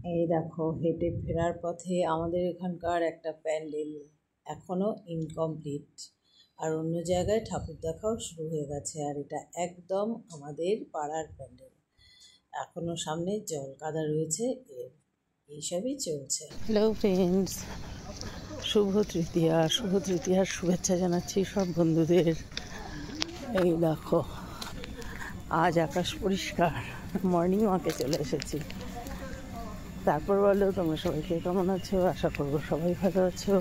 এই দেখো, হেঁটে ফেরার পথে আমাদের এখানকার একটা প্যান্ডেল এখনো ইনকমপ্লিট, আর অন্য জায়গায় ঠাকুর দেখাও শুরু হয়ে গেছে। আর এটা একদম আমাদের পাড়ার প্যান্ডেল, এখনো সামনে জল কাদা রয়েছে, এইসবই চলছে। হ্যালো ফ্রেন্ডস, শুভ তৃতীয়ার শুভেচ্ছা জানাচ্ছি সব বন্ধুদের। এই দেখো, আজ আকাশ পরিষ্কার, মর্নিং ওয়াকে চলে এসেছি। তারপর বলো তোমরা সবাইকে কেমন আছো? আশা করবো সবাই ভালো আছো,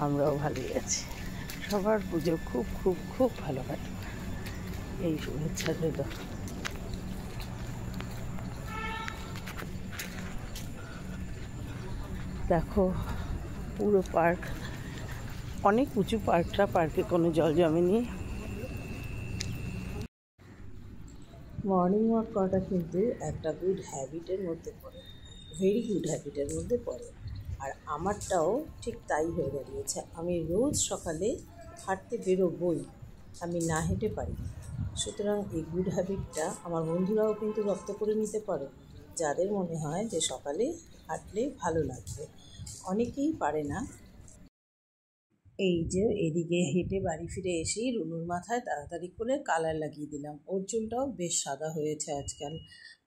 আমরাও ভালোই আছি। সবার পুজো খুব খুব খুব ভালো কাটে, এই শুভেচ্ছা রইল। দেখো পুরো পার্ক, অনেক উঁচু পার্কটা, পার্কে কোনো জল জমেনি। মর্নিং ওয়াক করাটা কিন্তু একটা গুড হ্যাবিটের মধ্যে পড়ে, ভেরি গুড হ্যাবিটের মধ্যে পড়ে। আর আমারটাও ঠিক তাই হয়ে দাঁড়িয়েছে। আমি রোজ সকালে হাঁটতে বেরোবই, আমি না হেঁটে পারি না। সুতরাং এই গুড হ্যাবিটটা আমার বন্ধুরাও কিন্তু রপ্ত করে নিতে পারো, যাদের মনে হয় যে সকালে হাঁটলে ভালো লাগবে। অনেকেই পারে না। এই যে এদিকে হেঁটে বাড়ি ফিরে এসেই রুনুর মাথায় তাড়াতাড়ি করে কালার লাগিয়ে দিলাম, ওর চুলটাও বেশ সাদা হয়েছে আজকাল।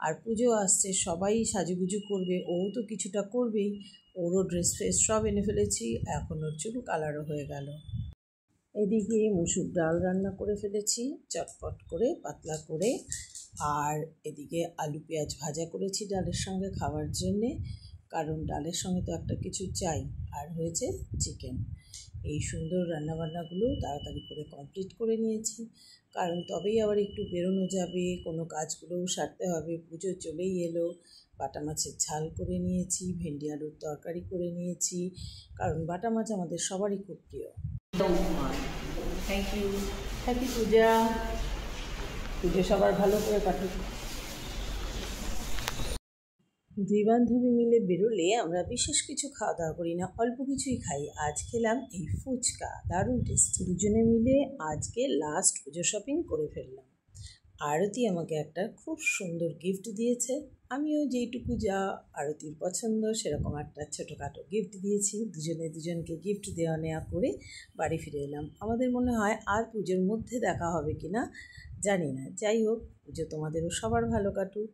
আর পুজো আসছে, সবাই সাজুগুজু করবে, ও তো কিছুটা করবেই। ওরও ড্রেস ফ্রেস সব এনে ফেলেছি, এখন ওর চুল কালারও হয়ে গেল। এদিকে মুসুর ডাল রান্না করে ফেলেছি চটপট করে, পাতলা করে। আর এদিকে আলু পেঁয়াজ ভাজা করেছি ডালের সঙ্গে খাওয়ার জন্যে, কারণ ডালের সঙ্গে তো একটা কিছু চাই। আর হয়েছে চিকেন। এই সুন্দর রান্নাবান্নাগুলো তাড়াতাড়ি করে কমপ্লিট করে নিয়েছি, কারণ তবেই আবার একটু বেরোনো যাবে, কোনো কাজগুলোও সারতে হবে। পুজো চলেই এলো। বাটা মাছের ঝাল করে নিয়েছি, ভেন্ডি আলুর তরকারি করে নিয়েছি, কারণ বাটা মাছ আমাদের সবারই খুব প্রিয়। Thank you. হ্যাপি পূজা। পুজো সবার ভালো করে কাটুক। দুই বান্ধবী মিলে বেরোলে আমরা বিশেষ কিছু খাওয়া দাওয়া করি না, অল্প কিছুই খাই। আজ খেলাম এই ফুচকা, দারুণ টেস্টি। দুজনে মিলে আজকে লাস্ট পুজো শপিং করে ফেললাম। আরতি আমাকে একটা খুব সুন্দর গিফট দিয়েছে, আমিও যেইটুকু যা আরতির পছন্দ সেরকম একটা ছোটোখাটো গিফট দিয়েছি। দুজনে দুজনকে গিফট দেওয়া নেওয়া করে বাড়ি ফিরে এলাম। আমাদের মনে হয় আর পুজোর মধ্যে দেখা হবে কি না জানি না, যাই হোক, পুজো তোমাদেরও সবার ভালো কাটুক।